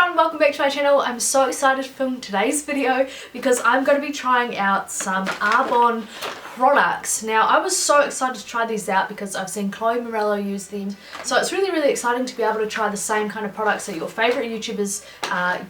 everyone, welcome back to my channel. I'm so excited to film today's video because I'm going to be trying out some Arbonne products. Now I was so excited to try these out because I've seen Chloe Morello use them, so it's really exciting to be able to try the same kind of products that your favourite YouTubers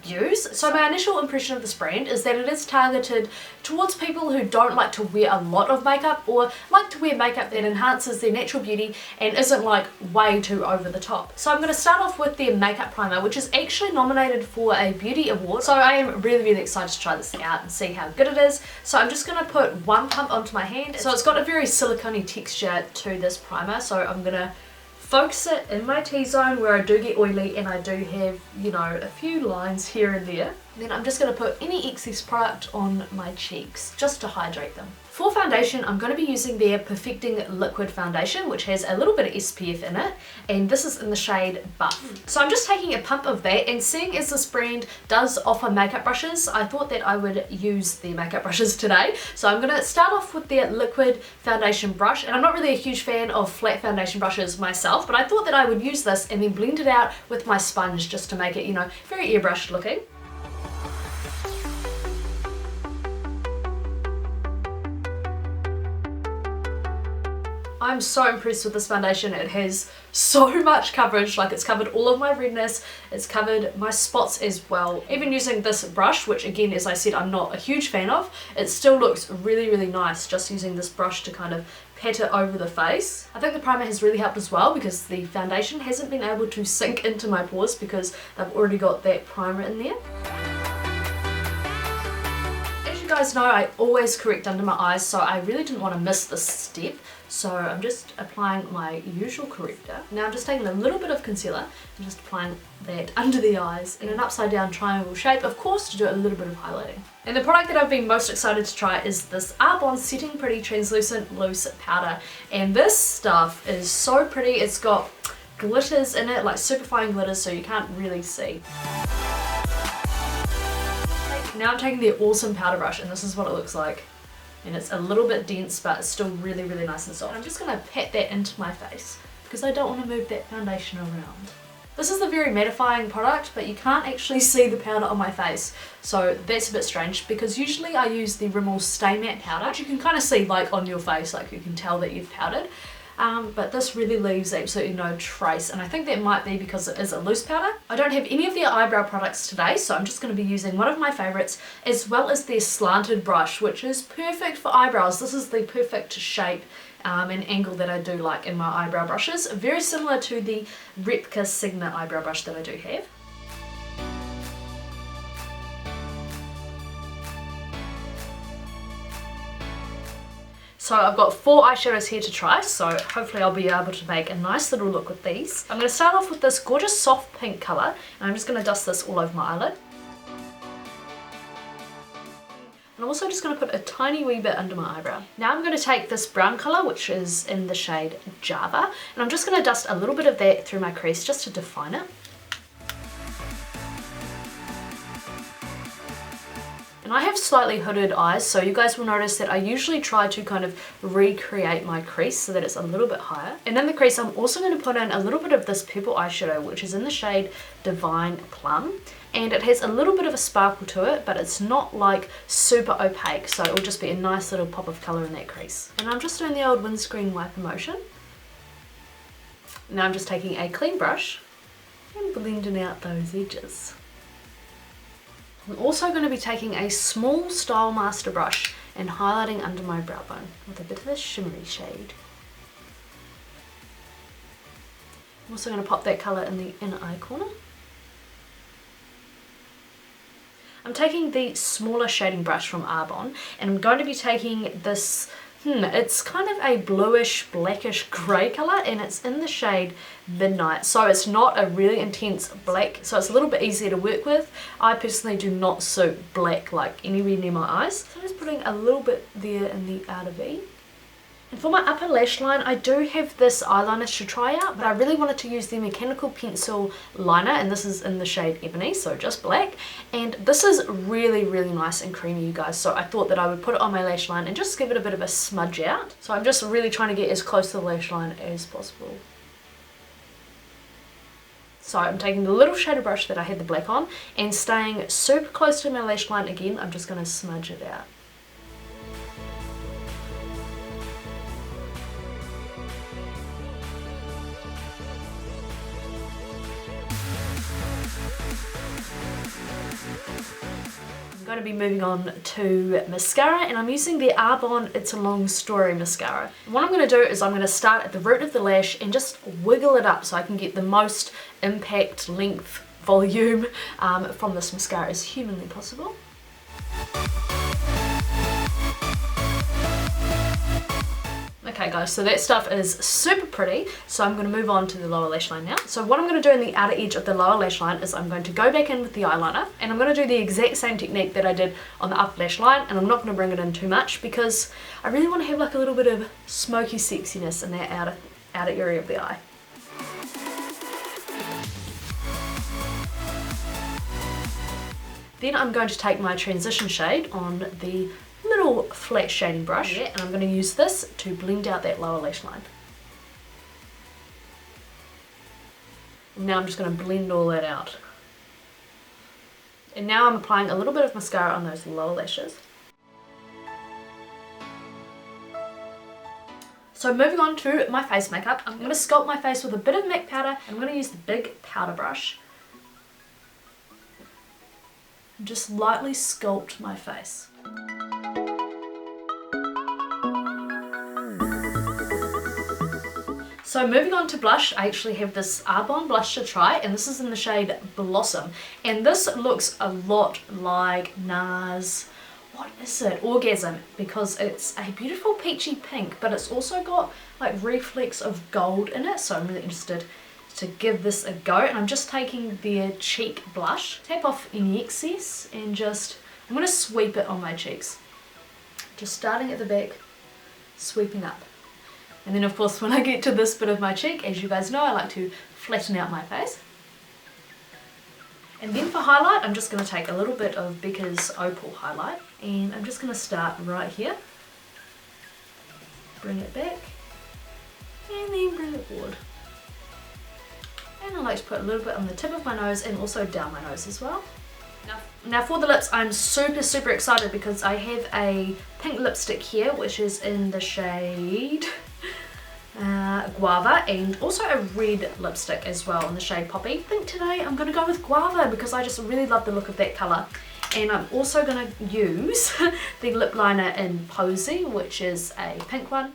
use. So my initial impression of this brand is that it is targeted towards people who don't like to wear a lot of makeup or like to wear makeup that enhances their natural beauty and isn't like way too over the top. So I'm going to start off with their makeup primer, which is actually nominated for a beauty award, so I am really excited to try this out and see how good it is. So I'm just going to put one pump onto my hand. So it's got a very silicone-y texture to this primer, so I'm going to focus it in my T-zone where I do get oily and I do have, you know, a few lines here and there. Then I'm just going to put any excess product on my cheeks just to hydrate them. For foundation, I'm going to be using their Perfecting Liquid Foundation, which has a little bit of SPF in it, and this is in the shade Buff. So I'm just taking a pump of that, and seeing as this brand does offer makeup brushes, I thought that I would use their makeup brushes today. So I'm going to start off with their liquid foundation brush, and I'm not really a huge fan of flat foundation brushes myself, but I thought that I would use this and then blend it out with my sponge just to make it, you know, very airbrushed looking. I'm so impressed with this foundation. It has so much coverage, like it's covered all of my redness, it's covered my spots as well. Even using this brush, which again, as I said, I'm not a huge fan of, it still looks really nice just using this brush to kind of pat it over the face. I think the primer has really helped as well because the foundation hasn't been able to sink into my pores because I've already got that primer in there. As you guys know, I always correct under my eyes, so I really didn't want to miss this step. So I'm just applying my usual corrector. Now I'm just taking a little bit of concealer and just applying that under the eyes in an upside down triangle shape, of course, to do a little bit of highlighting. And the product that I've been most excited to try is this Arbonne Setting Pretty Translucent Loose Powder. And this stuff is so pretty. It's got glitters in it, like super fine glitters, so you can't really see. Now I'm taking the awesome powder brush, and this is what it looks like. And it's a little bit dense, but it's still really nice and soft. And I'm just going to pat that into my face because I don't want to move that foundation around. This is the very mattifying product, but you can't actually see the powder on my face, so that's a bit strange because usually I use the Rimmel Stay Matte powder, which you can kind of see like on your face, like you can tell that you've powdered. But this really leaves absolutely no trace, and I think that might be because it is a loose powder. I don't have any of their eyebrow products today, so I'm just going to be using one of my favourites as well as their slanted brush, which is perfect for eyebrows. This is the perfect shape and angle that I do like in my eyebrow brushes, very similar to the Replica Sigma eyebrow brush that I do have. So I've got 4 eyeshadows here to try, so hopefully I'll be able to make a nice little look with these. I'm going to start off with this gorgeous soft pink colour, and I'm just going to dust this all over my eyelid. And I'm also just going to put a tiny wee bit under my eyebrow. Now I'm going to take this brown colour, which is in the shade Java, and I'm just going to dust a little bit of that through my crease just to define it. And I have slightly hooded eyes, so you guys will notice that I usually try to kind of recreate my crease so that it's a little bit higher. And in the crease, I'm also going to put in a little bit of this purple eyeshadow, which is in the shade Divine Plum. And it has a little bit of a sparkle to it, but it's not like super opaque, so it will just be a nice little pop of colour in that crease. And I'm just doing the old windscreen wiper motion. Now I'm just taking a clean brush and blending out those edges. I'm also going to be taking a small Style Master brush and highlighting under my brow bone with a bit of a shimmery shade. I'm also going to pop that colour in the inner eye corner. I'm taking the smaller shading brush from Arbonne, and I'm going to be taking this, it's kind of a bluish, blackish grey colour, and it's in the shade Midnight. So it's not a really intense black, so it's a little bit easier to work with. I personally do not suit black like anywhere near my eyes. So I'm just putting a little bit there in the outer V. And for my upper lash line, I do have this eyeliner to try out, but I really wanted to use the Mechanical Pencil liner, and this is in the shade Ebony, so just black. And this is really nice and creamy, you guys, so I thought that I would put it on my lash line and just give it a bit of a smudge out. So I'm just really trying to get as close to the lash line as possible. So I'm taking the little shadow brush that I had the black on and staying super close to my lash line again, I'm just going to smudge it out. I'm going to be moving on to mascara, and I'm using the Arbonne It's a Long Story mascara. What I'm going to do is I'm going to start at the root of the lash and just wiggle it up so I can get the most impact, length, volume from this mascara as humanly possible. Okay guys, so that stuff is super pretty, so I'm going to move on to the lower lash line now. So what I'm going to do in the outer edge of the lower lash line is I'm going to go back in with the eyeliner, and I'm going to do the exact same technique that I did on the upper lash line, and I'm not going to bring it in too much because I really want to have like a little bit of smoky sexiness in that outer area of the eye. Then I'm going to take my transition shade on the little flat shading brush, and I'm going to use this to blend out that lower lash line. And now I'm just going to blend all that out. And now I'm applying a little bit of mascara on those lower lashes. So moving on to my face makeup, I'm going to sculpt my face with a bit of MAC powder. I'm going to use the big powder brush and just lightly sculpt my face. So moving on to blush, I actually have this Arbonne blush to try, and this is in the shade Blossom. And this looks a lot like NARS, what is it? Orgasm, because it's a beautiful peachy pink, but it's also got like reflex of gold in it. So I'm really interested to give this a go. And I'm just taking the cheek blush, tap off any excess, and I'm going to sweep it on my cheeks. Just starting at the back, sweeping up. And then of course when I get to this bit of my cheek, as you guys know, I like to flatten out my face. And then for highlight, I'm just going to take a little bit of Becca's Opal highlight, and I'm just going to start right here. Bring it back, and then bring it forward. And I like to put a little bit on the tip of my nose and also down my nose as well. Now for the lips, I'm super excited because I have a pink lipstick here, which is in the shade Guava, and also a red lipstick as well in the shade Poppy. I think today I'm going to go with Guava because I just really love the look of that colour. And I'm also going to use the lip liner in Posy, which is a pink one.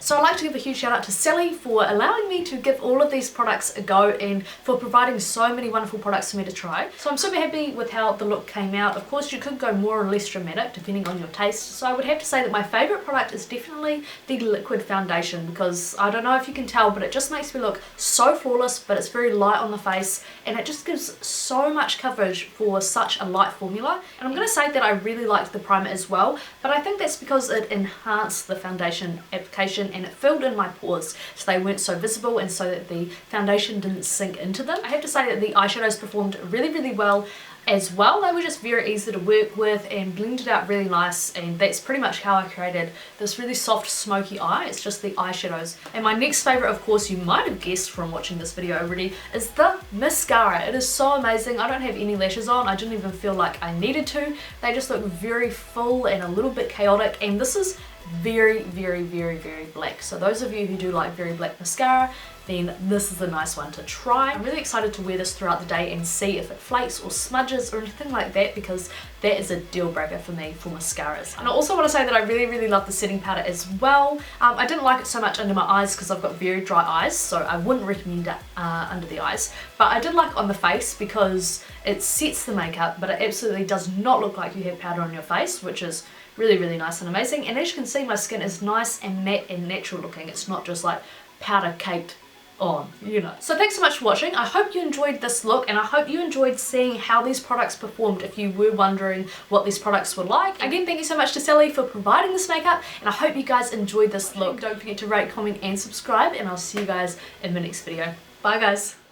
So I'd like to give a huge shout out to Sally for allowing me to give all of these products a go and for providing so many wonderful products for me to try. So I'm super happy with how the look came out. Of course you could go more or less dramatic depending on your taste. So I would have to say that my favourite product is definitely the liquid foundation, because I don't know if you can tell, but it just makes me look so flawless, but it's very light on the face and it just gives so much coverage for such a light formula. And I'm going to say that I really liked the primer as well, but I think that's because it enhanced the foundation application and it filled in my pores so they weren't so visible and so that the foundation didn't sink into them. I have to say that the eyeshadows performed really well as well. They were just very easy to work with and blended out really nice, and that's pretty much how I created this really soft smoky eye. It's just the eyeshadows. And my next favourite, of course, you might have guessed from watching this video already, is the mascara. It is so amazing. I don't have any lashes on. I didn't even feel like I needed to. They just look very full and a little bit chaotic, and this is very black. So those of you who do like very black mascara, then this is a nice one to try. I'm really excited to wear this throughout the day and see if it flakes or smudges or anything like that, because that is a deal breaker for me for mascaras. And I also want to say that I really love the setting powder as well. I didn't like it so much under my eyes because I've got very dry eyes, so I wouldn't recommend it under the eyes. But I did like it on the face because it sets the makeup, but it absolutely does not look like you have powder on your face, which is really nice and amazing. And as you can see, my skin is nice and matte and natural looking. It's not just like powder caked on, you know. So thanks so much for watching. I hope you enjoyed this look, and I hope you enjoyed seeing how these products performed if you were wondering what these products were like. Again, thank you so much to Sally for providing this makeup, and I hope you guys enjoyed this look. Don't forget to rate, comment and subscribe, and I'll see you guys in the next video. Bye guys.